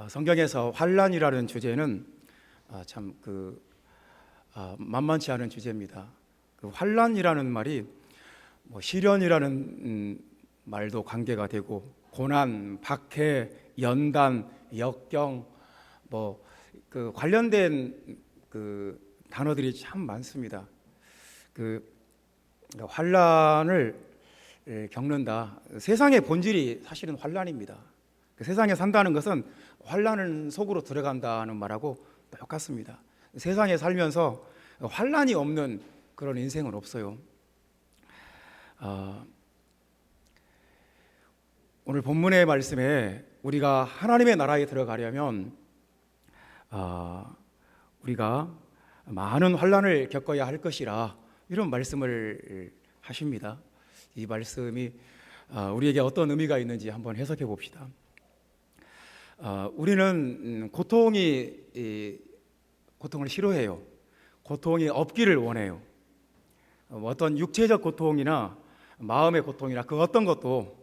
성경에서 환난이라는 주제는 참 만만치 않은 주제입니다. 그 환난이라는 말이 시련이라는 말도 관계가 되고, 고난, 박해, 연단, 역경, 그 관련된 그 단어들이 참 많습니다. 그 환난을 겪는다. 세상의 본질이 사실은 환난입니다. 그 세상에 산다는 것은 환난을 속으로 들어간다는 말하고 똑같습니다. 세상에 살면서 환난이 없는 그런 인생은 없어요. 오늘 본문의 말씀에 우리가 하나님의 나라에 들어가려면 우리가 많은 환난을 겪어야 할 것이라, 이런 말씀을 하십니다. 이 말씀이 우리에게 어떤 의미가 있는지 한번 해석해 봅시다. 우리는 고통을 싫어해요. 고통이 없기를 원해요. 어떤 육체적 고통이나 마음의 고통이나 그 어떤 것도,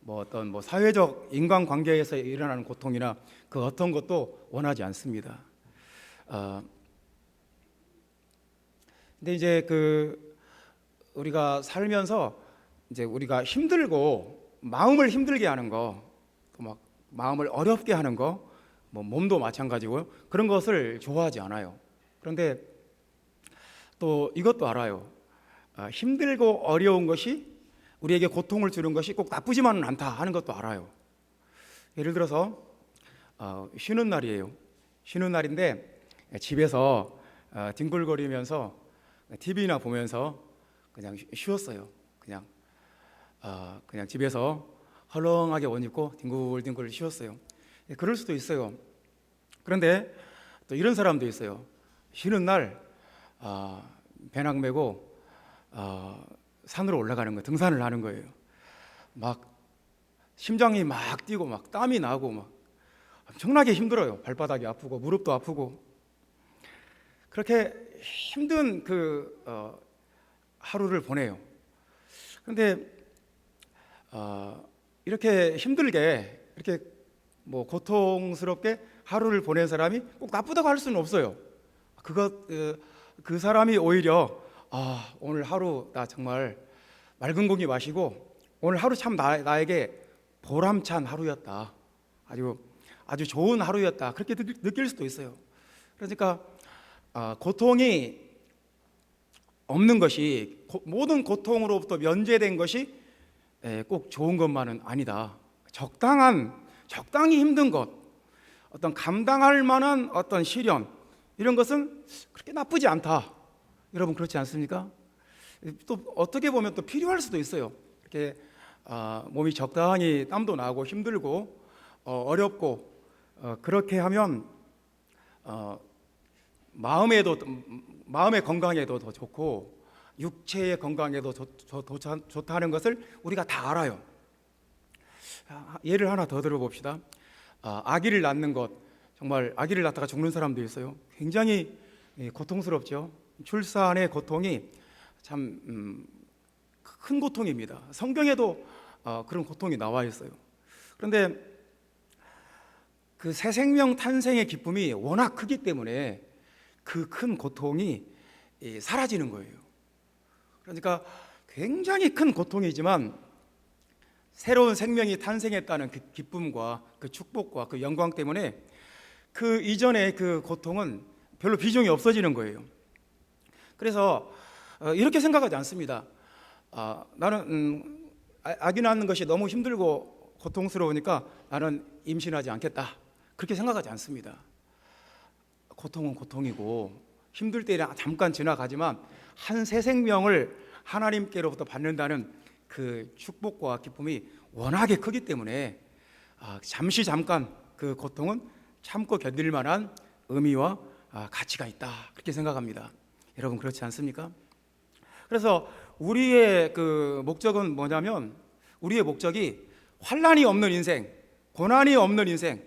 어떤 사회적 인간관계에서 일어나는 고통이나 그 어떤 것도 원하지 않습니다. 근데 이제 우리가 살면서 이제 우리가 힘들고 마음을 힘들게 하는 거, 막 마음을 어렵게 하는 거, 몸도 마찬가지고요. 그런 것을 좋아하지 않아요. 그런데 또 이것도 알아요. 힘들고 어려운 것이, 우리에게 고통을 주는 것이 꼭 나쁘지만은 않다 하는 것도 알아요. 예를 들어서 쉬는 날이에요. 쉬는 날인데 집에서 뒹굴거리면서 TV나 보면서 그냥 쉬었어요. 그냥 집에서 헐렁하게 옷 입고 뒹굴뒹굴 쉬었어요. 그럴 수도 있어요. 그런데 또 이런 사람도 있어요. 쉬는 날 배낭 메고 산으로 올라가는 거예요. 등산을 하는 거예요. 막 심장이 막 뛰고 막 땀이 나고 막 엄청나게 힘들어요. 발바닥이 아프고 무릎도 아프고. 그렇게 힘든 하루를 보내요. 그런데 이렇게 힘들게, 이렇게 고통스럽게 하루를 보낸 사람이 꼭 나쁘다고 할 수는 없어요. 그 사람이 오히려 오늘 하루 나 정말 맑은 공기 마시고 오늘 하루 참 나에게 보람찬 하루였다, 아주 좋은 하루였다, 그렇게 느낄 수도 있어요. 그러니까 고통이 없는 것이, 모든 고통으로부터 면제된 것이 꼭 좋은 것만은 아니다. 적당히 힘든 것, 어떤 감당할 만한 어떤 시련, 이런 것은 그렇게 나쁘지 않다. 여러분 그렇지 않습니까? 또 어떻게 보면 또 필요할 수도 있어요. 이렇게 몸이 적당히 땀도 나고 힘들고 어렵고 그렇게 하면 마음의 건강에도 더 좋고 육체의 건강에도 좋다는 것을 우리가 다 알아요. 예를 하나 더 들어봅시다. 아기를 낳는 것, 정말 아기를 낳다가 죽는 사람도 있어요. 굉장히 고통스럽죠. 출산의 고통이 참 큰 고통입니다. 성경에도 그런 고통이 나와 있어요. 그런데 그 새 생명 탄생의 기쁨이 워낙 크기 때문에 그 큰 고통이 사라지는 거예요. 그러니까 굉장히 큰 고통이지만 새로운 생명이 탄생했다는 그 기쁨과 그 축복과 그 영광 때문에 그 이전의 그 고통은 별로 비중이 없어지는 거예요. 그래서 이렇게 생각하지 않습니다. 나는 아기 낳는 것이 너무 힘들고 고통스러우니까 나는 임신하지 않겠다, 그렇게 생각하지 않습니다. 고통은 고통이고 힘들 때는 잠깐 지나가지만 한 새 생명을 하나님께로부터 받는다는 그 축복과 기쁨이 워낙에 크기 때문에 잠깐 그 고통은 참고 견딜 만한 의미와 가치가 있다, 그렇게 생각합니다. 여러분 그렇지 않습니까? 그래서 우리의 그 목적은 뭐냐면, 우리의 목적이 환난이 없는 인생, 고난이 없는 인생,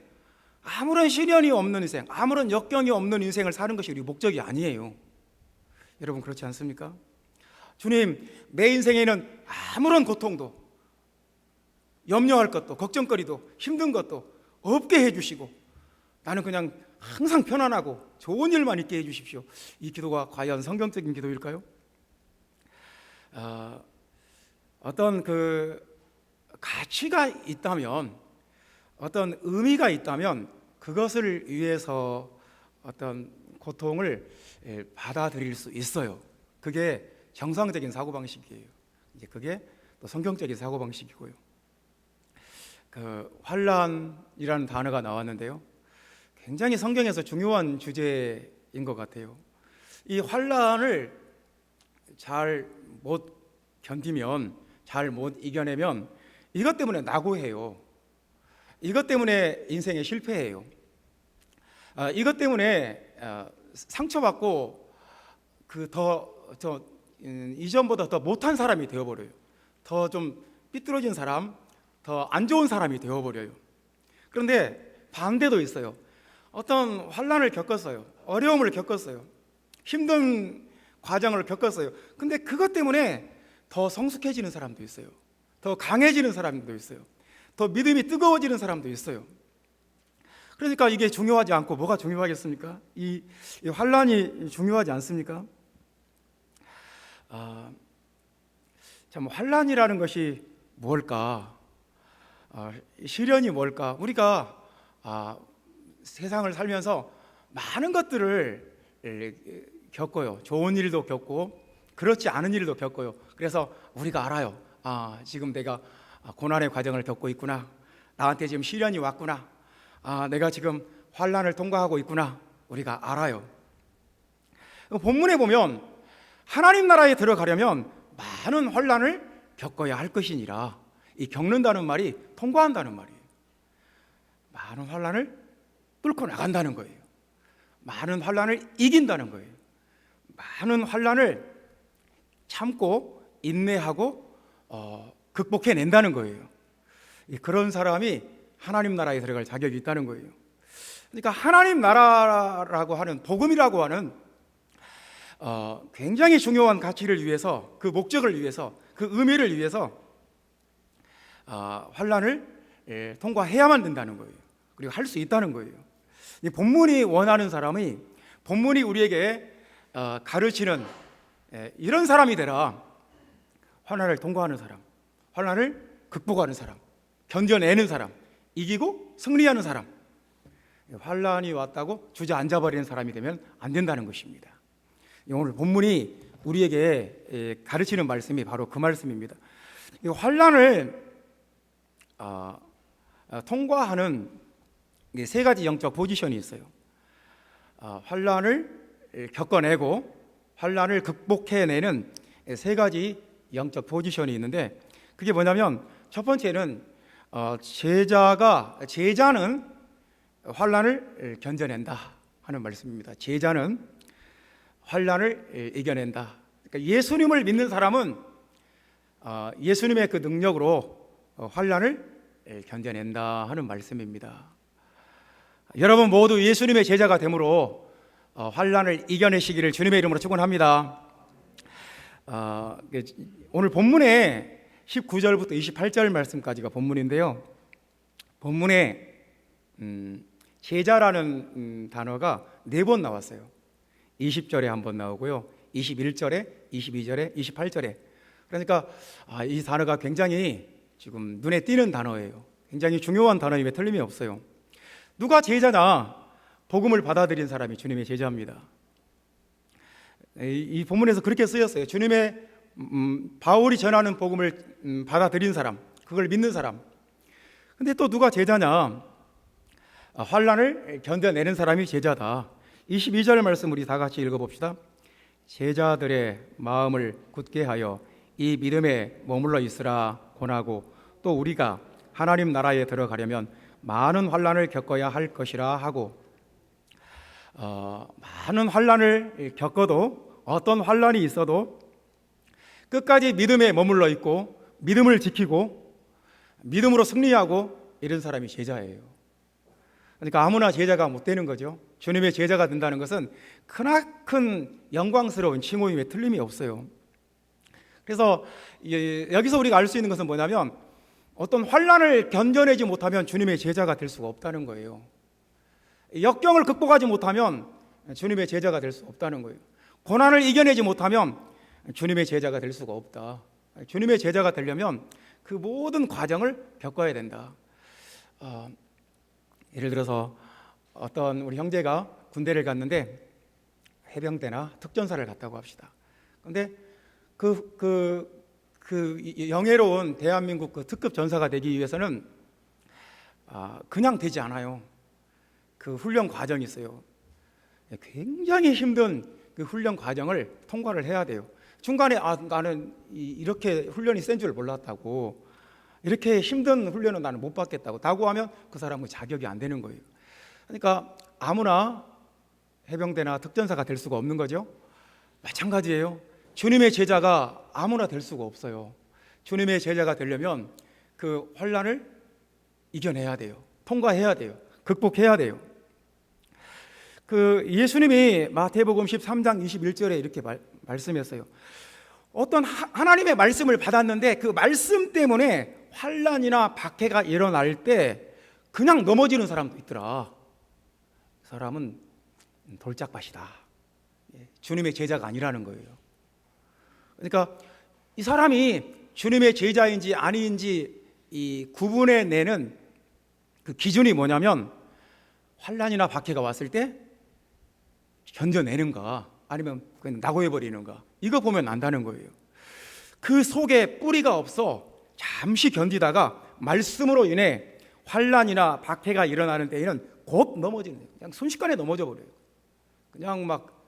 아무런 시련이 없는 인생, 아무런 역경이 없는 인생을 사는 것이 우리 목적이 아니에요. 여러분 그렇지 않습니까? 주님, 내 인생에는 아무런 고통도, 염려할 것도, 걱정거리도, 힘든 것도 없게 해주시고 나는 그냥 항상 편안하고 좋은 일만 있게 해주십시오. 이 기도가 과연 성경적인 기도일까요? 어떤 그 가치가 있다면, 어떤 의미가 있다면 그것을 위해서 어떤 고통을 받아들일 수 있어요. 그게 정상적인 사고방식이에요. 이제 그게 또 성경적인 사고방식이고요. 그 환난이라는 단어가 나왔는데요, 굉장히 성경에서 중요한 주제인 것 같아요. 이 환난을 잘 못 견디면, 잘 못 이겨내면 이것 때문에 낙오해요. 이것 때문에 인생에 실패해요. 이것 때문에 상처받고 이전보다 더 못한 사람이 되어버려요. 더 좀 삐뚤어진 사람, 더 안 좋은 사람이 되어버려요. 그런데 반대도 있어요. 어떤 환난을 겪었어요. 어려움을 겪었어요. 힘든 과정을 겪었어요. 근데 그것 때문에 더 성숙해지는 사람도 있어요. 더 강해지는 사람도 있어요. 더 믿음이 뜨거워지는 사람도 있어요. 그러니까 이게 중요하지 않고 뭐가 중요하겠습니까? 이 환난이 중요하지 않습니까? 참, 환난이라는 것이 뭘까? 시련이 뭘까? 우리가 세상을 살면서 많은 것들을 겪어요. 좋은 일도 겪고 그렇지 않은 일도 겪어요. 그래서 우리가 알아요. 지금 내가 고난의 과정을 겪고 있구나. 나한테 지금 시련이 왔구나. 내가 지금 환난을 통과하고 있구나. 우리가 알아요. 본문에 보면 하나님 나라에 들어가려면 많은 환난을 겪어야 할 것이니라. 이 겪는다는 말이 통과한다는 말이에요. 많은 환난을 뚫고 나간다는 거예요. 많은 환난을 이긴다는 거예요. 많은 환난을 참고 인내하고 극복해낸다는 거예요. 그런 사람이 하나님 나라에 들어갈 자격이 있다는 거예요. 그러니까 하나님 나라라고 하는, 복음이라고 하는 굉장히 중요한 가치를 위해서, 그 목적을 위해서, 그 의미를 위해서 환난을 통과해야만 된다는 거예요. 그리고 할 수 있다는 거예요. 이 본문이 원하는 사람이, 본문이 우리에게 가르치는 이런 사람이 되라. 환난을 통과하는 사람, 환난을 극복하는 사람, 견뎌내는 사람, 이기고 승리하는 사람. 환난이 왔다고 주저앉아버리는 사람이 되면 안 된다는 것입니다. 오늘 본문이 우리에게 가르치는 말씀이 바로 그 말씀입니다. 이 환난을 통과하는 세 가지 영적 포지션이 있어요. 환난을 겪어내고 환난을 극복해내는 세 가지 영적 포지션이 있는데, 그게 뭐냐면, 첫 번째는 제자는 환난을 견뎌낸다 하는 말씀입니다. 제자는 환난을 이겨낸다. 그러니까 예수님을 믿는 사람은 예수님의 그 능력으로 환난을 견뎌낸다 하는 말씀입니다. 여러분 모두 예수님의 제자가 되므로 환난을 이겨내시기를 주님의 이름으로 축원합니다. 오늘 본문에 19절부터 28절 말씀까지가 본문인데요, 본문에 제자라는 단어가 4번 나왔어요. 20절에 한 번 나오고요, 21절에, 22절에, 28절에. 그러니까 이 단어가 굉장히 지금 눈에 띄는 단어예요. 굉장히 중요한 단어임에 틀림이 없어요. 누가 제자냐? 복음을 받아들인 사람이 주님의 제자입니다. 이 본문에서 그렇게 쓰였어요. 주님의 바울이 전하는 복음을 받아들인 사람, 그걸 믿는 사람. 근데 또 누가 제자냐? 환난을 견뎌내는 사람이 제자다. 22절 말씀 우리 다 같이 읽어봅시다. 제자들의 마음을 굳게 하여 이 믿음에 머물러 있으라 권하고, 또 우리가 하나님 나라에 들어가려면 많은 환난을 겪어야 할 것이라 하고, 많은 환난을 겪어도, 어떤 환난이 있어도 끝까지 믿음에 머물러 있고 믿음을 지키고 믿음으로 승리하고, 이런 사람이 제자예요. 그러니까 아무나 제자가 못 되는 거죠. 주님의 제자가 된다는 것은 크나큰 영광스러운 칭호임에 틀림이 없어요. 그래서 여기서 우리가 알 수 있는 것은 뭐냐면, 어떤 환난을 견뎌내지 못하면 주님의 제자가 될 수가 없다는 거예요. 역경을 극복하지 못하면 주님의 제자가 될 수 없다는 거예요. 고난을 이겨내지 못하면 주님의 제자가 될 수가 없다. 주님의 제자가 되려면 그 모든 과정을 겪어야 된다. 예를 들어서 어떤 우리 형제가 군대를 갔는데 해병대나 특전사를 갔다고 합시다. 그런데 그 영예로운 대한민국 그 특급 전사가 되기 위해서는 그냥 되지 않아요. 그 훈련 과정이 있어요. 굉장히 힘든 그 훈련 과정을 통과를 해야 돼요. 중간에 나는 이렇게 훈련이 센 줄 몰랐다고, 이렇게 힘든 훈련은 나는 못 받겠다고 하면 그 사람은 자격이 안 되는 거예요. 그러니까 아무나 해병대나 특전사가 될 수가 없는 거죠. 마찬가지예요. 주님의 제자가 아무나 될 수가 없어요. 주님의 제자가 되려면 그 환난을 이겨내야 돼요. 통과해야 돼요. 극복해야 돼요. 그 예수님이 마태복음 13장 21절에 이렇게 말씀했어요. 어떤 하나님의 말씀을 받았는데 그 말씀 때문에 환난이나 박해가 일어날 때 그냥 넘어지는 사람도 있더라. 그 사람은 돌짝밭이다. 주님의 제자가 아니라는 거예요. 그러니까 이 사람이 주님의 제자인지 아닌지 이 구분해내는 그 기준이 뭐냐면, 환난이나 박해가 왔을 때 견뎌내는가 아니면 그냥 낙오해버리는가, 이거 보면 안다는 거예요. 그 속에 뿌리가 없어 잠시 견디다가 말씀으로 인해 환난이나 박해가 일어나는 때에는 곧 넘어지는 거예요. 그냥 순식간에 넘어져 버려요. 그냥 막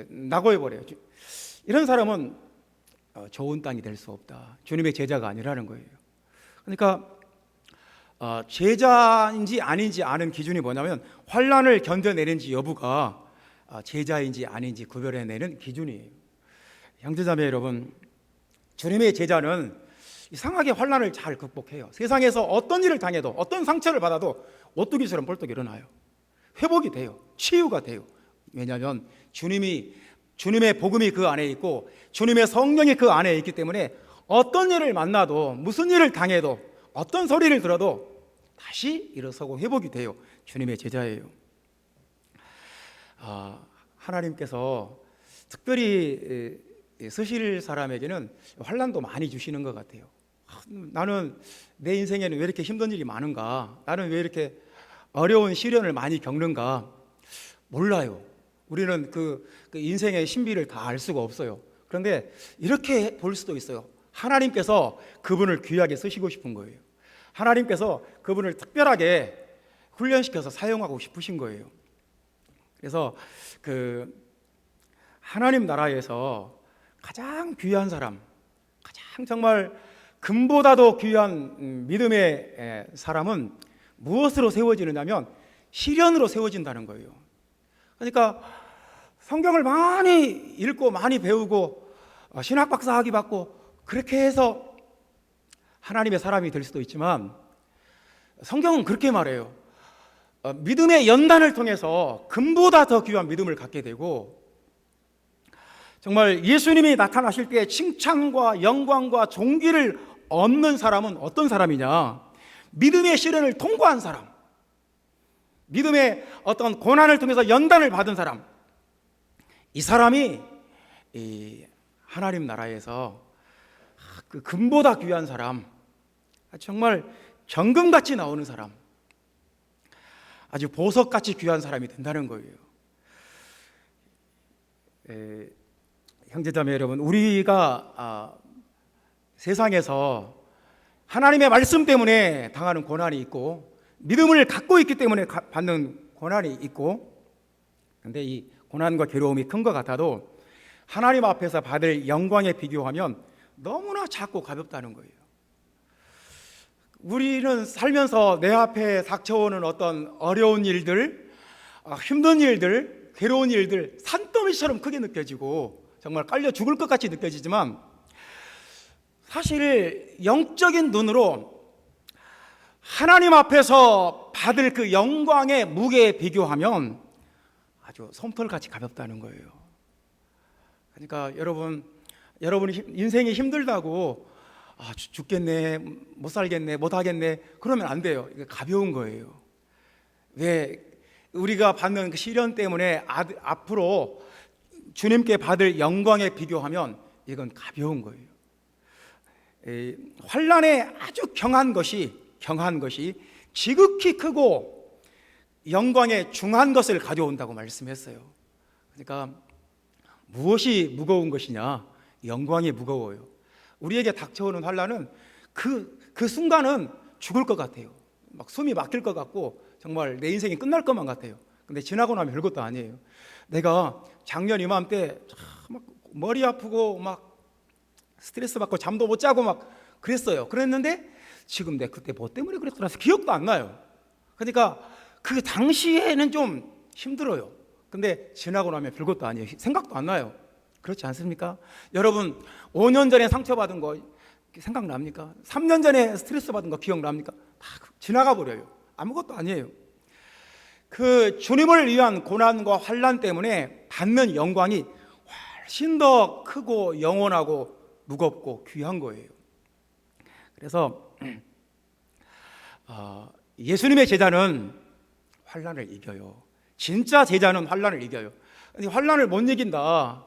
낙오해버려요. 이런 사람은 좋은 땅이 될 수 없다. 주님의 제자가 아니라는 거예요. 그러니까 제자인지 아닌지 아는 기준이 뭐냐면, 환난을 견뎌내는지 여부가 제자인지 아닌지 구별해내는 기준이에요. 형제자매 여러분, 주님의 제자는 이상하게 환난을 잘 극복해요. 세상에서 어떤 일을 당해도, 어떤 상처를 받아도 오뚜기처럼 벌떡 일어나요. 회복이 돼요. 치유가 돼요. 왜냐하면 주님의 복음이 그 안에 있고 주님의 성령이 그 안에 있기 때문에 어떤 일을 만나도, 무슨 일을 당해도, 어떤 소리를 들어도 다시 일어서고 회복이 돼요. 주님의 제자예요. 하나님께서 특별히 쓰실 사람에게는 환난도 많이 주시는 것 같아요. 나는 내 인생에는 왜 이렇게 힘든 일이 많은가, 나는 왜 이렇게 어려운 시련을 많이 겪는가 몰라요. 우리는 그 인생의 신비를 다 알 수가 없어요. 그런데 이렇게 볼 수도 있어요. 하나님께서 그분을 귀하게 쓰시고 싶은 거예요. 하나님께서 그분을 특별하게 훈련시켜서 사용하고 싶으신 거예요. 그래서 그 하나님 나라에서 가장 귀한 사람, 가장 정말 금보다도 귀한 믿음의 사람은 무엇으로 세워지느냐면 시련으로 세워진다는 거예요. 그러니까 성경을 많이 읽고 많이 배우고 신학 박사 학위 받고 그렇게 해서 하나님의 사람이 될 수도 있지만, 성경은 그렇게 말해요. 믿음의 연단을 통해서 금보다 더 귀한 믿음을 갖게 되고, 정말 예수님이 나타나실 때 칭찬과 영광과 존귀를 얻는 사람은 어떤 사람이냐? 믿음의 시련을 통과한 사람, 믿음의 어떤 고난을 통해서 연단을 받은 사람, 이 사람이 이 하나님 나라에서 그 금보다 귀한 사람, 정말 정금같이 나오는 사람, 아주 보석같이 귀한 사람이 된다는 거예요. 형제자매 여러분, 우리가 세상에서 하나님의 말씀 때문에 당하는 고난이 있고, 믿음을 갖고 있기 때문에 받는 고난이 있고, 그런데 이 고난과 괴로움이 큰 것 같아도 하나님 앞에서 받을 영광에 비교하면 너무나 작고 가볍다는 거예요. 우리는 살면서 내 앞에 닥쳐오는 어떤 어려운 일들, 힘든 일들, 괴로운 일들 산더미처럼 크게 느껴지고 정말 깔려 죽을 것 같이 느껴지지만, 사실 영적인 눈으로 하나님 앞에서 받을 그 영광의 무게에 비교하면 아주 솜털같이 가볍다는 거예요. 그러니까 여러분이 인생이 힘들다고 죽겠네, 못 살겠네, 못 하겠네 그러면 안 돼요. 이게 가벼운 거예요. 왜? 우리가 받는 그 시련 때문에 앞으로 주님께 받을 영광에 비교하면 이건 가벼운 거예요. 환난에 아주 경한 것이 지극히 크고 영광에 중한 것을 가져온다고 말씀했어요. 그러니까 무엇이 무거운 것이냐? 영광이 무거워요. 우리에게 닥쳐오는 환난은 그 순간은 죽을 것 같아요. 막 숨이 막힐 것 같고 정말 내 인생이 끝날 것만 같아요. 근데 지나고 나면 별것도 아니에요. 내가 작년 이맘때 막 머리 아프고 막 스트레스 받고 잠도 못 자고 막 그랬는데 지금 내 그때 뭐 때문에 그랬더라 기억도 안 나요. 그러니까 그 당시에는 좀 힘들어요. 근데 지나고 나면 별것도 아니에요. 생각도 안 나요. 그렇지 않습니까? 여러분 5년 전에 상처받은 거 생각납니까? 3년 전에 스트레스 받은 거 기억납니까? 다 지나가 버려요. 아무것도 아니에요. 그 주님을 위한 고난과 환난 때문에 받는 영광이 훨씬 더 크고 영원하고 무겁고 귀한 거예요. 그래서 예수님의 제자는 환난을 이겨요. 진짜 제자는 환난을 이겨요. 환난을 못 이긴다,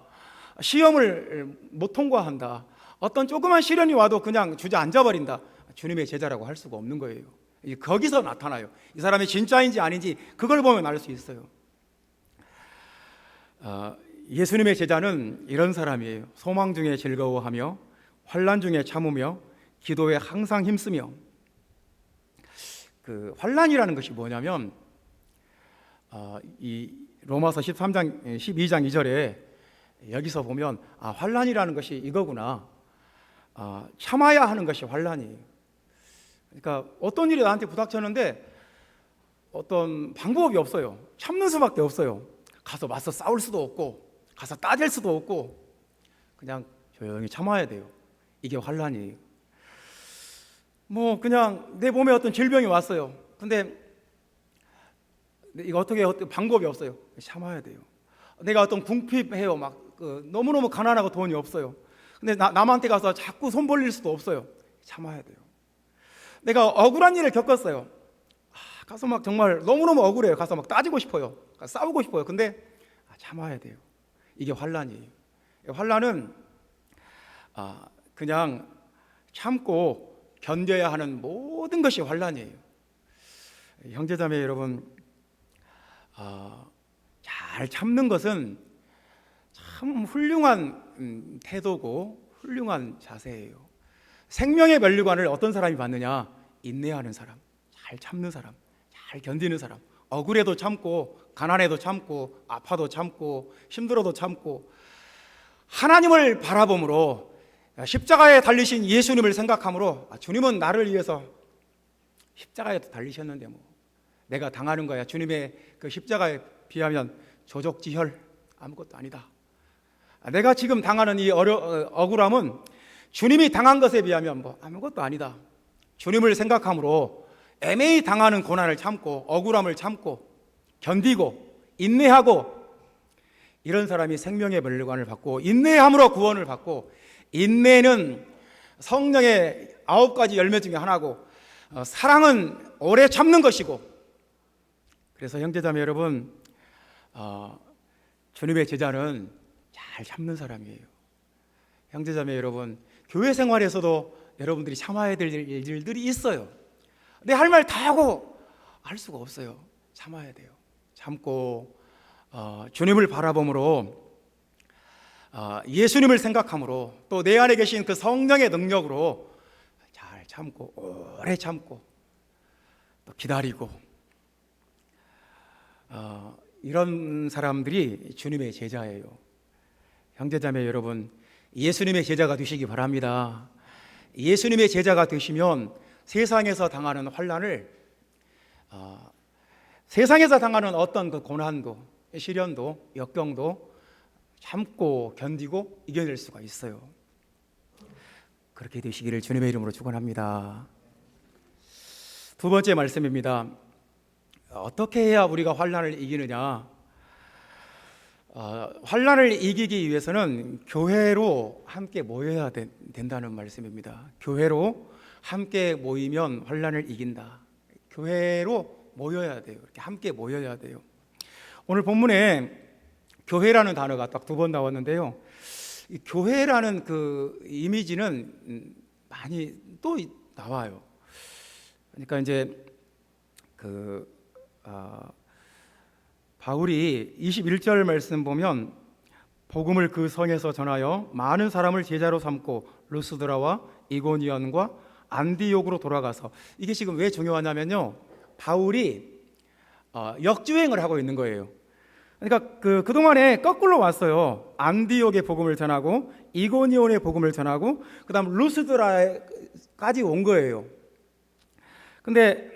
시험을 못 통과한다, 어떤 조그만 시련이 와도 그냥 주저앉아버린다, 주님의 제자라고 할 수가 없는 거예요. 거기서 나타나요. 이 사람이 진짜인지 아닌지 그걸 보면 알 수 있어요. 예수님의 제자는 이런 사람이에요. 소망 중에 즐거워하며 환난 중에 참으며 기도에 항상 힘쓰며. 그 환난이라는 것이 뭐냐면 이 로마서 12장 2절에 여기서 보면 환난이라는 것이 이거구나, 참아야 하는 것이 환난이에요. 그러니까 어떤 일이 나한테 부닥쳤는데 어떤 방법이 없어요. 참는 수밖에 없어요. 가서 맞서 싸울 수도 없고 가서 따질 수도 없고 그냥 조용히 참아야 돼요. 이게 환난이에요. 뭐 그냥 내 몸에 어떤 질병이 왔어요. 근데 이거 어떻게 방법이 없어요. 참아야 돼요. 내가 어떤 궁핍해요. 막 너무너무 가난하고 돈이 없어요. 근데 남한테 가서 자꾸 손 벌릴 수도 없어요. 참아야 돼요. 내가 억울한 일을 겪었어요. 가서 막 정말 너무너무 억울해요. 가서 막 따지고 싶어요. 싸우고 싶어요. 근데 참아야 돼요. 이게 환난이에요. 환난은 그냥 참고 견뎌야 하는 모든 것이 환난이에요. 형제자매 여러분, 잘 참는 것은 참 훌륭한 태도고 훌륭한 자세예요. 생명의 면류관을 어떤 사람이 받느냐? 인내하는 사람, 잘 참는 사람, 잘 견디는 사람. 억울해도 참고 가난해도 참고 아파도 참고 힘들어도 참고 하나님을 바라봄으로 십자가에 달리신 예수님을 생각함으로 주님은 나를 위해서 십자가에 달리셨는데 뭐 내가 당하는 거야. 주님의 그 십자가에 비하면 조족지혈 아무것도 아니다. 내가 지금 당하는 이 억울함은 주님이 당한 것에 비하면 뭐 아무것도 아니다. 주님을 생각함으로 애매히 당하는 고난을 참고 억울함을 참고 견디고 인내하고, 이런 사람이 생명의 면류관을 받고 인내함으로 구원을 받고, 인내는 성령의 9가지 열매 중에 하나고 사랑은 오래 참는 것이고. 그래서 형제자매 여러분, 주님의 제자는 잘 참는 사람이에요. 형제자매 여러분, 교회 생활에서도 여러분들이 참아야 될 일들이 있어요. 근데 할 말 다 하고 할 수가 없어요. 참아야 돼요. 참고 주님을 바라봄으로 예수님을 생각함으로 또 내 안에 계신 그 성령의 능력으로 잘 참고 오래 참고 또 기다리고, 이런 사람들이 주님의 제자예요. 형제자매 여러분, 예수님의 제자가 되시기 바랍니다. 예수님의 제자가 되시면 세상에서 당하는 환난을, 세상에서 당하는 어떤 그 고난도 시련도 역경도 참고 견디고 이겨낼 수가 있어요. 그렇게 되시기를 주님의 이름으로 축원합니다. 두 번째 말씀입니다. 어떻게 해야 우리가 환난을 이기느냐? 환난을 이기기 위해서는 교회로 함께 모여야 된다는 말씀입니다. 교회로 함께 모이면 환난을 이긴다. 교회로 모여야 돼요. 이렇게 함께 모여야 돼요. 오늘 본문에 교회라는 단어가 딱 2번 나왔는데요. 이 교회라는 그 이미지는 많이 또 나와요. 그러니까 이제 바울이 21절 말씀 보면 복음을 그 성에서 전하여 많은 사람을 제자로 삼고 루스드라와 이고니온과 안디옥으로 돌아가서, 이게 지금 왜 중요하냐면요, 바울이 역주행을 하고 있는 거예요. 그러니까 그동안에 거꾸로 왔어요. 안디옥의 복음을 전하고 이고니온의 복음을 전하고 그다음 루스드라까지 온 거예요. 근데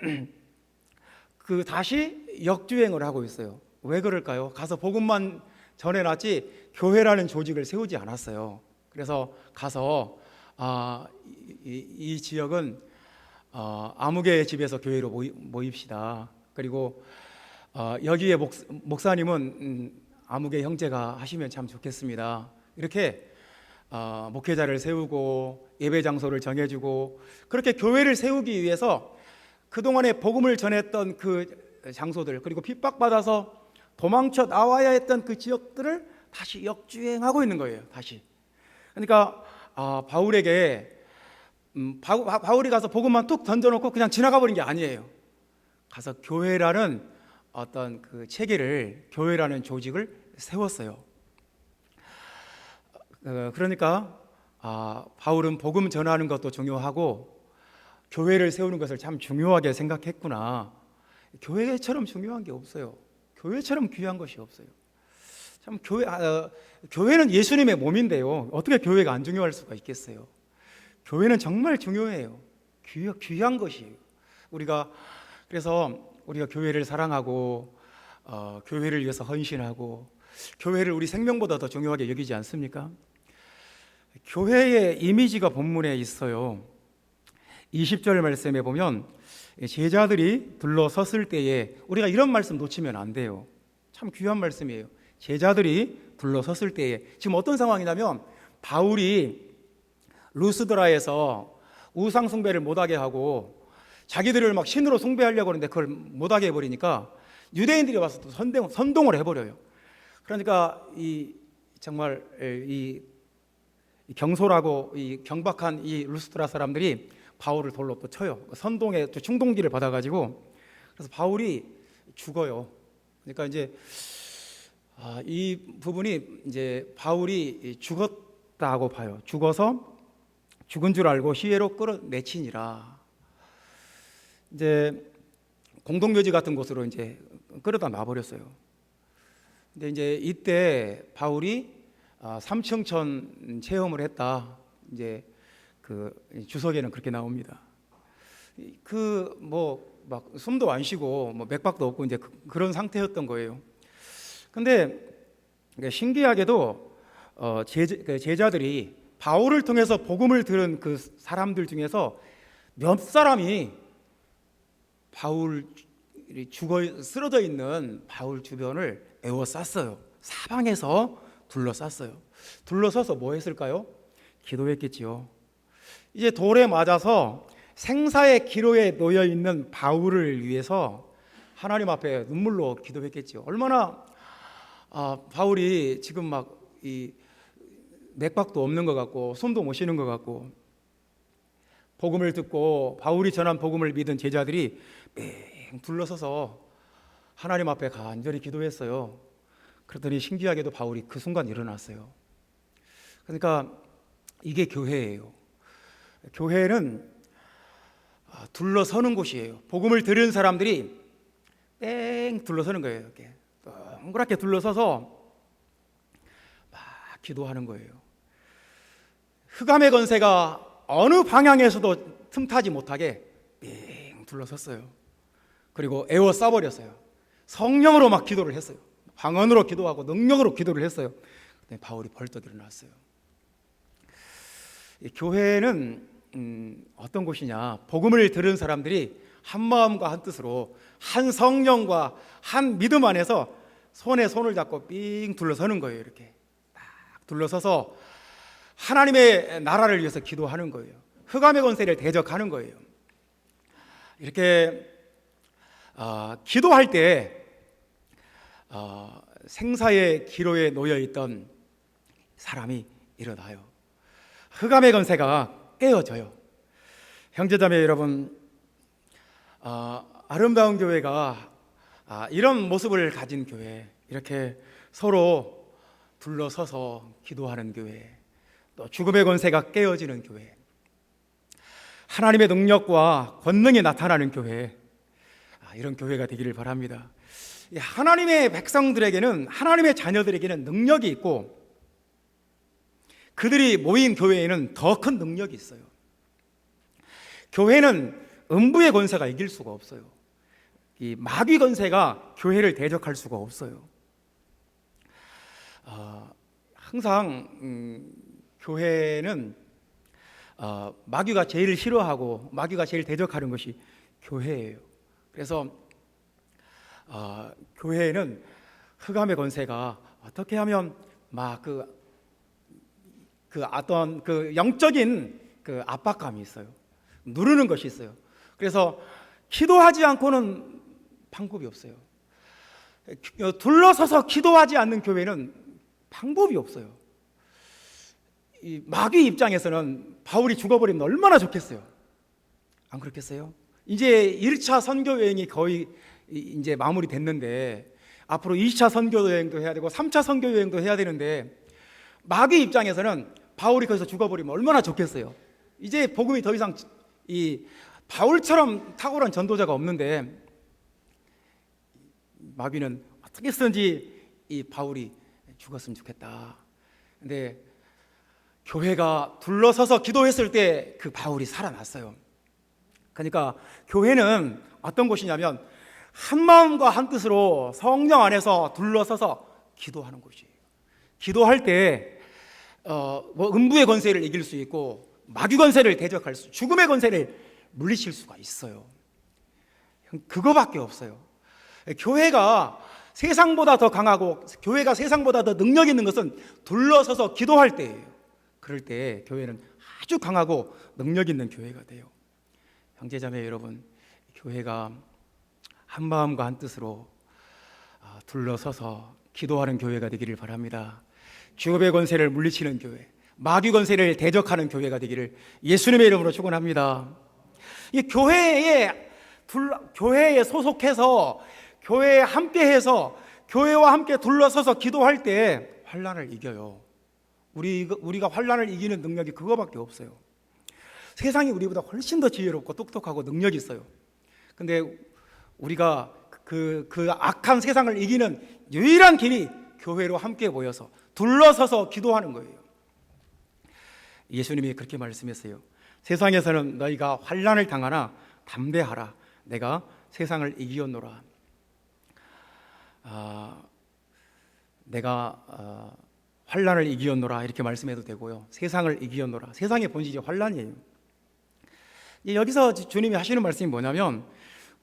다시 역주행을 하고 있어요. 왜 그럴까요? 가서 복음만 전해놨지 교회라는 조직을 세우지 않았어요. 그래서 가서 이 지역은 아무개 집에서 교회로 모입시다. 그리고 여기에 목사님은 아무개 형제가 하시면 참 좋겠습니다. 이렇게 목회자를 세우고 예배 장소를 정해주고, 그렇게 교회를 세우기 위해서 그동안에 복음을 전했던 그 장소들, 그리고 핍박받아서 도망쳐 나와야 했던 그 지역들을 다시 역주행하고 있는 거예요. 다시. 그러니까 바울에게 바울이 가서 복음만 툭 던져놓고 그냥 지나가 버린 게 아니에요. 가서 교회라는 어떤 그 체계를, 교회라는 조직을 세웠어요. 그러니까 바울은 복음 전하는 것도 중요하고 교회를 세우는 것을 참 중요하게 생각했구나. 교회처럼 중요한 게 없어요. 교회처럼 귀한 것이 없어요. 참 교회는 예수님의 몸인데요, 어떻게 교회가 안 중요할 수가 있겠어요? 교회는 정말 중요해요. 귀한 것이에요. 그래서 우리가 교회를 사랑하고 교회를 위해서 헌신하고 교회를 우리 생명보다 더 중요하게 여기지 않습니까? 교회의 이미지가 본문에 있어요. 20절 말씀에 보면 제자들이 둘러섰을 때에, 우리가 이런 말씀 놓치면 안 돼요. 참 귀한 말씀이에요. 제자들이 둘러섰을 때에, 지금 어떤 상황이냐면 바울이 루스드라에서 우상 숭배를 못하게 하고 자기들을 막 신으로 숭배하려고 하는데 그걸 못하게 해버리니까 유대인들이 와서 또 선동을 해버려요. 그러니까 정말 이 경솔하고 이 경박한 이 루스드라 사람들이 바울을 돌로 또 쳐요. 선동의 또 충동기를 받아가지고, 그래서 바울이 죽어요. 그러니까 이제 이 부분이 이제 바울이 죽었다고 봐요. 죽어서 죽은 줄 알고 시외로 끌어내치니라. 이제 공동묘지 같은 곳으로 이제 끌어다 놔버렸어요. 근데 이제 이때 바울이 삼층천 체험을 했다. 이제 그 주석에는 그렇게 나옵니다. 막 숨도 안 쉬고 뭐 맥박도 없고 이제 그런 상태였던 거예요. 근데 신기하게도 제자들이 바울을 통해서 복음을 들은 그 사람들 중에서 몇 사람이 바울이 쓰러져 있는 바울 주변을 에워쌌어요. 사방에서 둘러쌌어요. 둘러서서 뭐 했을까요? 기도했겠지요. 이제 돌에 맞아서 생사의 기로에 놓여 있는 바울을 위해서 하나님 앞에 눈물로 기도했겠지요. 얼마나 바울이 지금 막 이 맥박도 없는 것 같고 숨도 못 쉬는 것 같고, 복음을 듣고 바울이 전한 복음을 믿은 제자들이 뺑 둘러서서 하나님 앞에 간절히 기도했어요. 그러더니 신기하게도 바울이 그 순간 일어났어요. 그러니까 이게 교회예요. 교회는 둘러서는 곳이에요. 복음을 들은 사람들이 뺑 둘러서는 거예요. 이렇게 동그랗게 둘러서서 막 기도하는 거예요. 흑암의 권세가 어느 방향에서도 틈타지 못하게 뺑 둘러섰어요. 그리고 에워싸버렸어요. 성령으로 막 기도를 했어요. 방언으로 기도하고 능력으로 기도를 했어요. 근데 바울이 벌떡 일어났어요. 교회는 어떤 곳이냐? 복음을 들은 사람들이 한 마음과 한 뜻으로 한 성령과 한 믿음 안에서 손에 손을 잡고 삥 둘러서는 거예요. 이렇게 딱 둘러서서 하나님의 나라를 위해서 기도하는 거예요. 흑암의 권세를 대적하는 거예요. 이렇게 기도할 때 생사의 기로에 놓여 있던 사람이 일어나요. 흑암의 권세가 깨어져요. 형제자매 여러분, 아름다운 교회가 이런 모습을 가진 교회, 이렇게 서로 둘러서서 기도하는 교회, 또 죽음의 권세가 깨어지는 교회, 하나님의 능력과 권능이 나타나는 교회, 이런 교회가 되기를 바랍니다. 하나님의 백성들에게는, 하나님의 자녀들에게는 능력이 있고, 그들이 모인 교회에는 더 큰 능력이 있어요. 교회는 음부의 권세가 이길 수가 없어요. 이 마귀 권세가 교회를 대적할 수가 없어요. 항상 교회는 마귀가 제일 싫어하고 마귀가 제일 대적하는 것이 교회예요. 그래서 교회에는 흑암의 권세가 어떻게 하면 막 어떤 영적인 압박감이 있어요. 누르는 것이 있어요. 그래서 기도하지 않고는 방법이 없어요. 둘러서서 기도하지 않는 교회는 방법이 없어요. 이 마귀 입장에서는 바울이 죽어버리면 얼마나 좋겠어요. 안 그렇겠어요? 이제 1차 선교 여행이 거의 이제 마무리됐는데 앞으로 2차 선교 여행도 해야 되고 3차 선교 여행도 해야 되는데, 마귀 입장에서는 바울이 거기서 죽어버리면 얼마나 좋겠어요. 이제 복음이 더 이상 이 바울처럼 탁월한 전도자가 없는데, 마귀는 어떻게 쓰든지 이 바울이 죽었으면 좋겠다. 근데 교회가 둘러서서 기도했을 때 그 바울이 살아났어요. 그러니까 교회는 어떤 곳이냐면 한 마음과 한 뜻으로 성령 안에서 둘러서서 기도하는 곳이에요. 기도할 때 음부의 권세를 이길 수 있고 마귀 권세를 대적할 수, 죽음의 권세를 물리칠 수가 있어요. 그거밖에 없어요. 교회가 세상보다 더 강하고 교회가 세상보다 더 능력 있는 것은 둘러서서 기도할 때예요. 그럴 때 교회는 아주 강하고 능력 있는 교회가 돼요. 형제자매 여러분, 교회가 한 마음과 한 뜻으로 둘러서서 기도하는 교회가 되기를 바랍니다. 죽음의 권세를 물리치는 교회, 마귀 권세를 대적하는 교회가 되기를 예수님의 이름으로 축원합니다. 이 교회에 소속해서, 교회에 함께해서, 교회와 함께 둘러서서 기도할 때 환난을 이겨요. 우리가 환난을 이기는 능력이 그거밖에 없어요. 세상이 우리보다 훨씬 더 지혜롭고 똑똑하고 능력이 있어요. 근데 우리가 그 악한 세상을 이기는 유일한 길이 교회로 함께 모여서 둘러서서 기도하는 거예요. 예수님이 그렇게 말씀했어요. 세상에서는 너희가 환난을 당하나 담대하라. 내가 세상을 이기었노라. 내가 환난을 이기었노라 이렇게 말씀해도 되고요. 세상을 이기었노라. 세상의 본질이 환난이에요. 여기서 주님이 하시는 말씀이 뭐냐면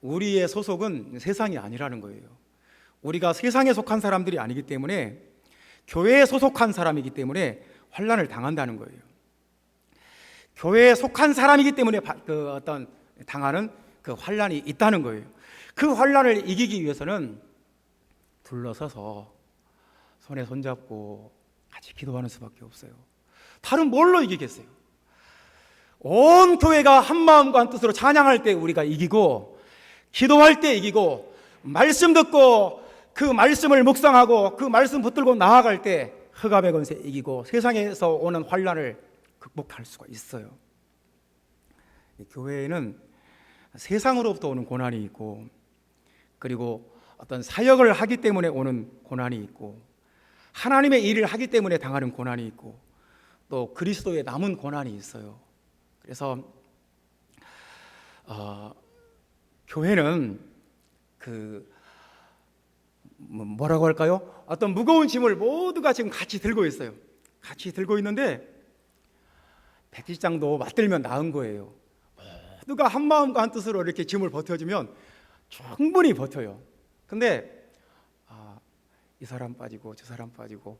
우리의 소속은 세상이 아니라는 거예요. 우리가 세상에 속한 사람들이 아니기 때문에, 교회에 소속한 사람이기 때문에 환난을 당한다는 거예요. 교회에 속한 사람이기 때문에 당하는 그 환난이 있다는 거예요. 그 환난을 이기기 위해서는 둘러서서 손에 손잡고 같이 기도하는 수밖에 없어요. 다른 뭘로 이기겠어요? 온 교회가 한 마음과 한 뜻으로 찬양할 때 우리가 이기고, 기도할 때 이기고, 말씀 듣고 그 말씀을 묵상하고 그 말씀 붙들고 나아갈 때 흑암의 권세 이기고 세상에서 오는 환난을 극복할 수가 있어요. 교회에는 세상으로부터 오는 고난이 있고, 그리고 어떤 사역을 하기 때문에 오는 고난이 있고, 하나님의 일을 하기 때문에 당하는 고난이 있고, 또 그리스도의 남은 고난이 있어요. 그래서 교회는 뭐라고 할까요? 어떤 무거운 짐을 모두가 지금 같이 들고 있어요. 같이 들고 있는데 백지장도 맞들면 나은 거예요. 모두가 한 마음과 한 뜻으로 이렇게 짐을 버텨주면 충분히 버텨요. 근데 이 사람 빠지고 저 사람 빠지고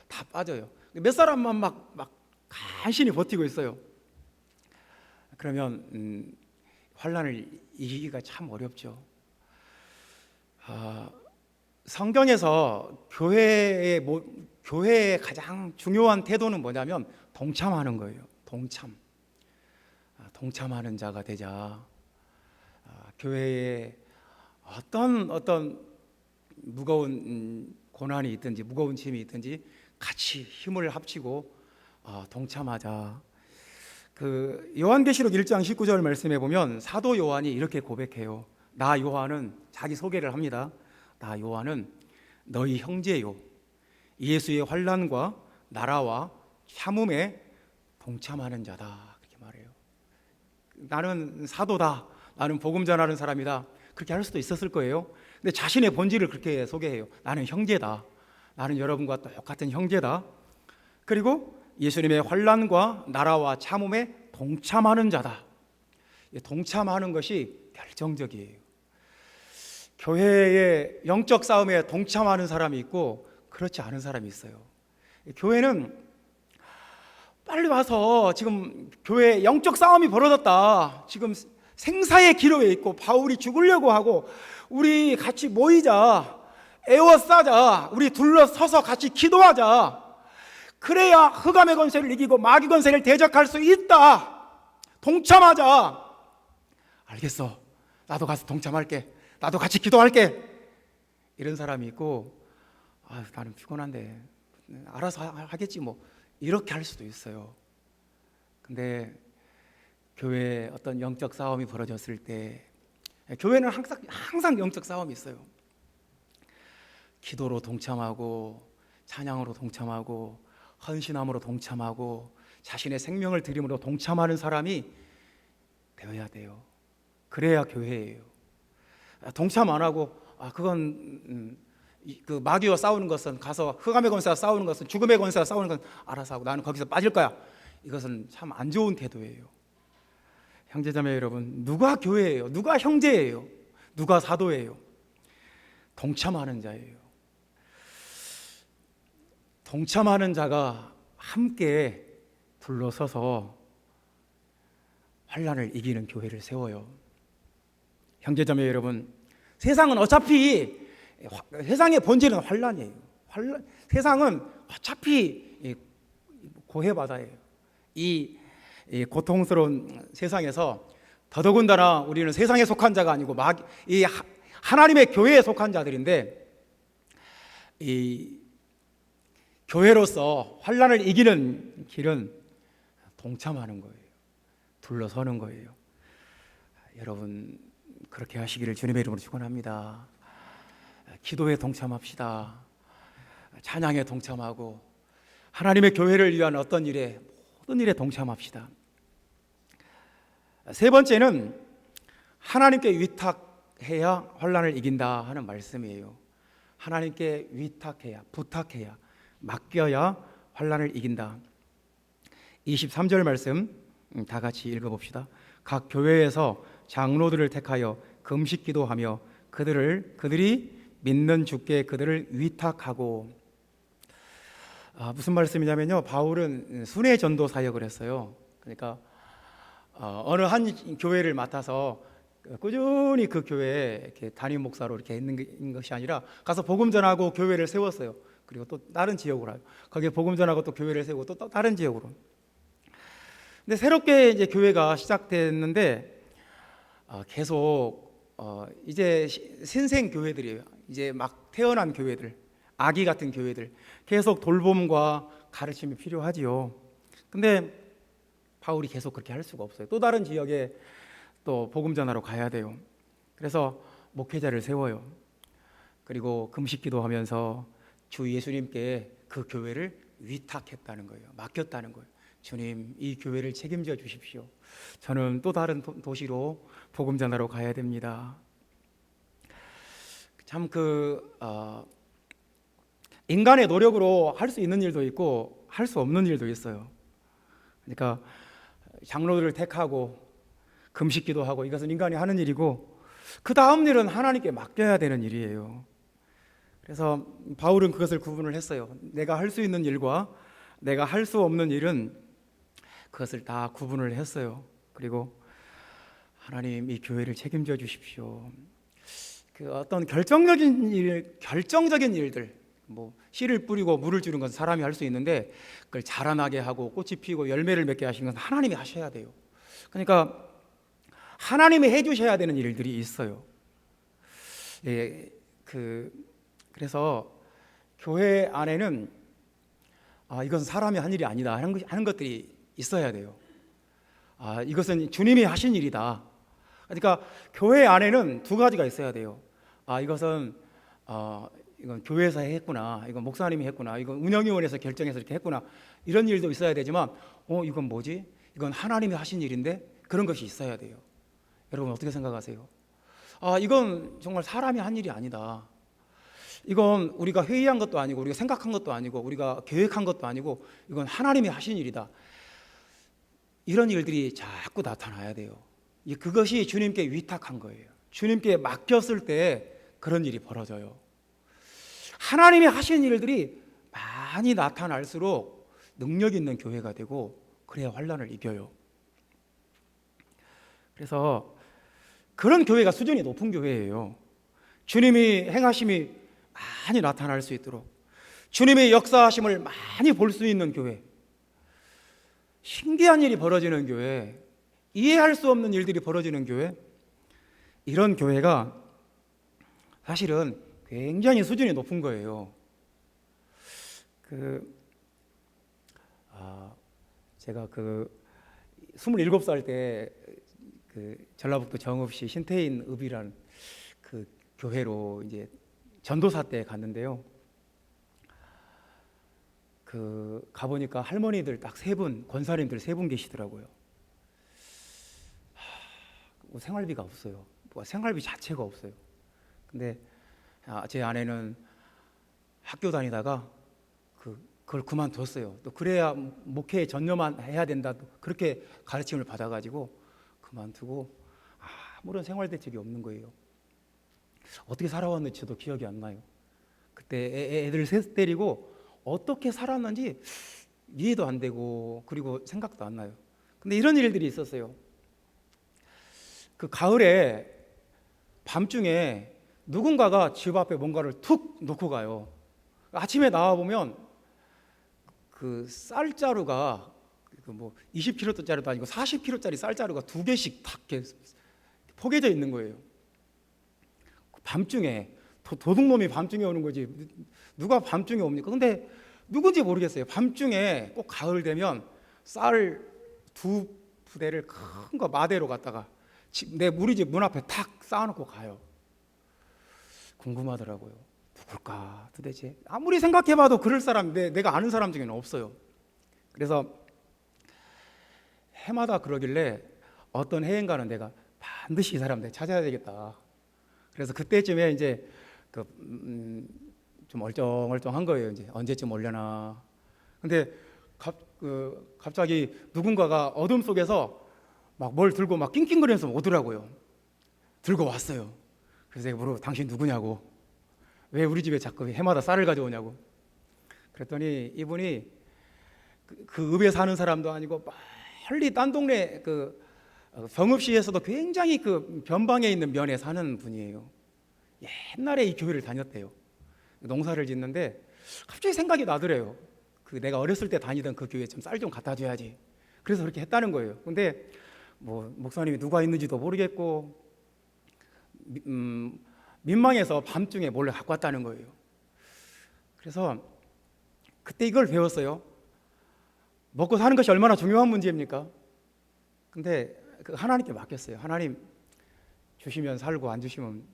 다 빠져요. 몇 사람만 막 간신히 버티고 있어요. 그러면 환난을 이기기가 참 어렵죠. 성경에서 교회의 가장 중요한 태도는 뭐냐면 동참하는 거예요. 동참하는 자가 되자. 교회에 어떤 무거운 고난이 있든지 무거운 짐이 있든지 같이 힘을 합치고 동참하자. 그 요한계시록 1장 19절 말씀에 보면 사도 요한이 이렇게 고백해요. 나 요한은 자기 소개를 합니다. 나 요한은 너희 형제요, 예수의 환난과 나라와 참음에 동참하는 자다, 그렇게 말해요. 나는 사도다, 나는 복음 전하는 사람이다, 그렇게 할 수도 있었을 거예요. 근데 자신의 본질을 그렇게 소개해요. 나는 형제다, 나는 여러분과 똑같은 형제다, 그리고 예수님의 환난과 나라와 참음에 동참하는 자다. 동참하는 것이 결정적이에요. 교회의 영적 싸움에 동참하는 사람이 있고 그렇지 않은 사람이 있어요. 교회는 빨리 와서 지금 교회에 영적 싸움이 벌어졌다, 지금 생사의 기로에 있고 바울이 죽으려고 하고 우리 같이 모이자, 에워싸자, 우리 둘러서서 같이 기도하자, 그래야 흑암의 권세를 이기고 마귀 권세를 대적할 수 있다, 동참하자. 알겠어, 나도 가서 동참할게, 나도 같이 기도할게, 이런 사람이 있고, 나는 피곤한데 알아서 하겠지 뭐, 이렇게 할 수도 있어요. 근데 교회에 어떤 영적 싸움이 벌어졌을 때, 교회는 항상 영적 싸움이 있어요. 기도로 동참하고 찬양으로 동참하고 헌신함으로 동참하고 자신의 생명을 드림으로 동참하는 사람이 되어야 돼요. 그래야 교회예요. 동참 안 하고 그건 그 마귀와 싸우는 것은, 가서 흑암의 권세와 싸우는 것은, 죽음의 권세와 싸우는 것은 알아서 하고 나는 거기서 빠질 거야, 이것은 참 안 좋은 태도예요. 형제자매 여러분, 누가 교회예요? 누가 형제예요? 누가 사도예요? 동참하는 자예요. 동참하는 자가 함께 둘러서서 환난을 이기는 교회를 세워요. 형제자매 여러분, 세상은 어차피, 세상의 본질은 환난이에요. 세상은 어차피 고해바다예요. 이 고통스러운 세상에서 더더군다나 우리는 세상에 속한 자가 아니고 이 하나님의 교회에 속한 자들인데, 이 교회로서 환난을 이기는 길은 동참하는 거예요. 둘러서는 거예요. 여러분, 그렇게 하시기를 주님의 이름으로 축원합니다. 기도에 동참합시다. 찬양에 동참하고 하나님의 교회를 위한 모든 일에 동참합시다. 세 번째는 하나님께 위탁해야 환난을 이긴다 하는 말씀이에요. 하나님께 위탁해야, 부탁해야, 맡겨야 환난을 이긴다. 23절 말씀 다 같이 읽어봅시다. 각 교회에서 장로들을 택하여 금식 기도하며 그들이 믿는 주께 그들을 위탁하고. 무슨 말씀이냐면요, 바울은 순회 전도 사역을 했어요. 그러니까 어느 한 교회를 맡아서 꾸준히 그 교회에 이렇게 담임 목사로 이렇게 있는 것이 아니라 가서 복음 전하고 교회를 세웠어요. 그리고 또 다른 지역으로 거기에 복음 전하고 또 교회를 세우고 또 다른 지역으로. 근데 새롭게 이제 교회가 시작됐는데 계속 이제 신생 교회들이에요. 이제 막 태어난 교회들, 아기 같은 교회들, 계속 돌봄과 가르침이 필요하지요. 근데 바울이 계속 그렇게 할 수가 없어요. 또 다른 지역에 또 복음 전하러 가야 돼요. 그래서 목회자를 세워요. 그리고 금식 기도하면서 주 예수님께 그 교회를 위탁했다는 거예요. 맡겼다는 거예요. 주님, 이 교회를 책임져 주십시오. 저는 또 다른 도시로 복음 전하러 가야 됩니다. 참 인간의 노력으로 할 수 있는 일도 있고 할 수 없는 일도 있어요. 그러니까 장로들을 택하고 금식 기도하고, 이것은 인간이 하는 일이고, 그 다음 일은 하나님께 맡겨야 되는 일이에요. 그래서 바울은 그것을 구분을 했어요. 내가 할 수 있는 일과 내가 할 수 없는 일은 그것을 다 구분을 했어요. 그리고 하나님, 이 교회를 책임져 주십시오. 그 어떤 결정적인 일들, 뭐 씨를 뿌리고 물을 주는 건 사람이 할 수 있는데 그걸 자라나게 하고 꽃이 피고 열매를 맺게 하시는 건 하나님이 하셔야 돼요. 그러니까 하나님이 해주셔야 되는 일들이 있어요. 예, 그래서 교회 안에는 이것은 사람이 한 일이 아니다 하는 것들이 있어야 돼요. 이것은 주님이 하신 일이다. 그러니까 교회 안에는 두 가지가 있어야 돼요. 이것은 이건 교회에서 했구나, 이건 목사님이 했구나, 이건 운영위원회에서 결정해서 이렇게 했구나, 이런 일도 있어야 되지만 이건 뭐지? 이건 하나님이 하신 일인데, 그런 것이 있어야 돼요. 여러분 어떻게 생각하세요? 이건 정말 사람이 한 일이 아니다. 이건 우리가 회의한 것도 아니고 우리가 생각한 것도 아니고 우리가 계획한 것도 아니고 이건 하나님이 하신 일이다. 이런 일들이 자꾸 나타나야 돼요. 그것이 주님께 위탁한 거예요. 주님께 맡겼을 때 그런 일이 벌어져요. 하나님이 하신 일들이 많이 나타날수록 능력 있는 교회가 되고, 그래야 환난을 이겨요. 그래서 그런 교회가 수준이 높은 교회예요. 주님이 행하심이 많이 나타날 수 있도록, 주님의 역사하심을 많이 볼 수 있는 교회, 신기한 일이 벌어지는 교회, 이해할 수 없는 일들이 벌어지는 교회, 이런 교회가 사실은 굉장히 수준이 높은 거예요. 제가 27살 때 전라북도 정읍시 신태인 읍이라는 그 교회로 이제 전도사 때 갔는데요. 가보니까 할머니들 딱 3분, 권사님들 3분 계시더라고요. 생활비가 없어요. 생활비 자체가 없어요. 근데 제 아내는 학교 다니다가 그걸 그만뒀어요. 또 그래야 목회에 전념만 해야 된다, 그렇게 가르침을 받아가지고 그만두고 아무런 생활 대책이 없는 거예요. 어떻게 살아왔는지 저도 기억이 안 나요. 그때 애들 셋 데리고 어떻게 살았는지 이해도 안 되고, 그리고 생각도 안 나요. 근데 이런 일들이 있었어요. 가을에 밤중에 누군가가 집 앞에 뭔가를 툭 놓고 가요. 아침에 나와보면 쌀자루가 20kg짜리도 아니고 40kg짜리 쌀자루가 2개씩 탁 포개져 있는 거예요. 밤중에 도둑놈이 밤중에 오는 거지, 누가 밤중에 옵니까? 근데 누군지 모르겠어요. 밤중에 꼭 가을 되면 쌀 2부대를 큰 거 마대로 갖다가 우리 집 문 앞에 탁 쌓아놓고 가요. 궁금하더라고요. 누굴까 도대체? 아무리 생각해봐도 그럴 사람, 내가 아는 사람 중에는 없어요. 그래서 해마다 그러길래 어떤 해인가는 내가 반드시 이 사람 내가 찾아야 되겠다. 그래서 그때쯤에 이제 좀 얼쩡얼쩡한 거예요. 이제 언제쯤 오려나. 근데 갑자기 누군가가 어둠 속에서 막 뭘 들고 막 낑낑거리면서 오더라고요. 들고 왔어요. 그래서 내가 물어, 당신 누구냐고, 왜 우리 집에 자꾸 해마다 쌀을 가져오냐고. 그랬더니 이분이 그 읍에 사는 사람도 아니고 멀리 딴 동네 정읍시에서도 굉장히 변방에 있는 면에 사는 분이에요. 옛날에 이 교회를 다녔대요. 농사를 짓는데 갑자기 생각이 나더래요. 내가 어렸을 때 다니던 그 교회에 좀 쌀 좀 갖다 줘야지. 그래서 그렇게 했다는 거예요. 근데 목사님이 누가 있는지도 모르겠고 민망해서 밤중에 몰래 갖고 왔다는 거예요. 그래서 그때 이걸 배웠어요. 먹고 사는 것이 얼마나 중요한 문제입니까? 근데 하나님께 맡겼어요. 하나님, 주시면 살고 안 주시면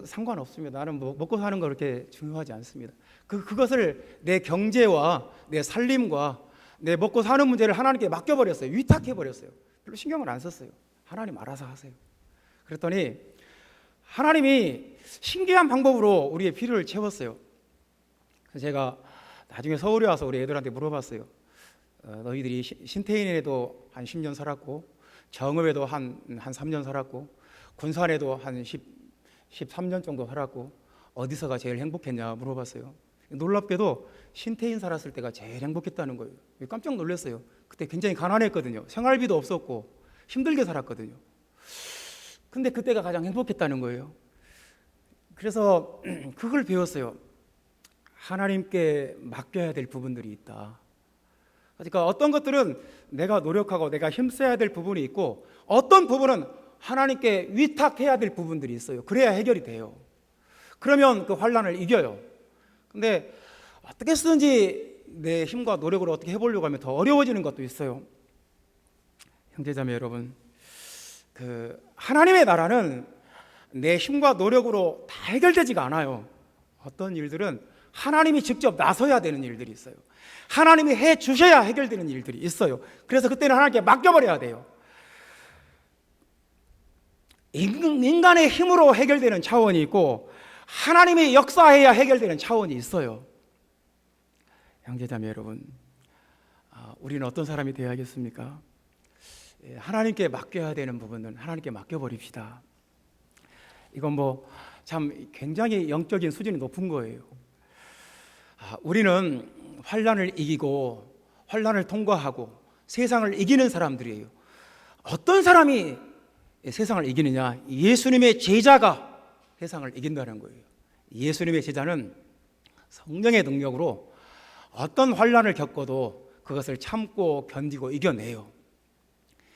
상관없습니다. 나는 먹고 사는 거 그렇게 중요하지 않습니다. 그것을 내 경제와 내 살림과 내 먹고 사는 문제를 하나님께 맡겨버렸어요. 위탁해버렸어요. 별로 신경을 안 썼어요. 하나님 알아서 하세요. 그랬더니 하나님이 신기한 방법으로 우리의 필요를 채웠어요. 그래서 제가 나중에 서울에 와서 우리 애들한테 물어봤어요. 너희들이 신태인에도 한 10년 살았고, 정읍에도 한 3년 살았고, 군산에도 한 13년 정도 살았고, 어디서가 제일 행복했냐 물어봤어요. 놀랍게도 신태인 살았을 때가 제일 행복했다는 거예요. 깜짝 놀랐어요. 그때 굉장히 가난했거든요. 생활비도 없었고 힘들게 살았거든요. 근데 그때가 가장 행복했다는 거예요. 그래서 그걸 배웠어요. 하나님께 맡겨야 될 부분들이 있다. 그러니까 어떤 것들은 내가 노력하고 내가 힘써야 될 부분이 있고, 어떤 부분은 하나님께 위탁해야 될 부분들이 있어요. 그래야 해결이 돼요. 그러면 그 환난을 이겨요. 근데 어떻게 쓰든지 내 힘과 노력으로 어떻게 해보려고 하면 더 어려워지는 것도 있어요. 형제자매 여러분, 그 하나님의 나라는 내 힘과 노력으로 다 해결되지가 않아요. 어떤 일들은 하나님이 직접 나서야 되는 일들이 있어요. 하나님이 해 주셔야 해결되는 일들이 있어요. 그래서 그때는 하나님께 맡겨버려야 돼요. 인간의 힘으로 해결되는 차원이 있고, 하나님이 역사해야 해결되는 차원이 있어요. 형제자매 여러분, 우리는 어떤 사람이 되어야겠습니까? 하나님께 맡겨야 되는 부분은 하나님께 맡겨버립시다. 이건 참 굉장히 영적인 수준이 높은 거예요. 우리는 환난을 이기고 환난을 통과하고 세상을 이기는 사람들이에요. 어떤 사람이 세상을 이기느냐? 예수님의 제자가 세상을 이긴다는 거예요. 예수님의 제자는 성령의 능력으로 어떤 환난을 겪어도 그것을 참고 견디고 이겨내요.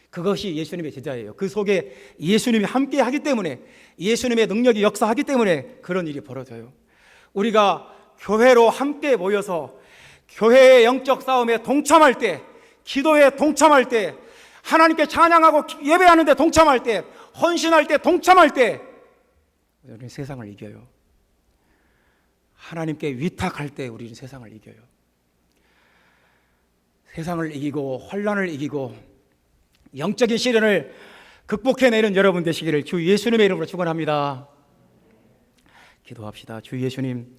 그것이 예수님의 제자예요. 그 속에 예수님이 함께 하기 때문에, 예수님의 능력이 역사하기 때문에 그런 일이 벌어져요. 우리가 교회로 함께 모여서 교회의 영적 싸움에 동참할 때, 기도에 동참할 때, 하나님께 찬양하고 예배하는 데 동참할 때, 헌신할 때 동참할 때, 우리는 세상을 이겨요. 하나님께 위탁할 때 우리는 세상을 이겨요. 세상을 이기고 환난을 이기고 영적인 시련을 극복해내는 여러분 되시기를 주 예수님의 이름으로 축원합니다. 기도합시다. 주 예수님,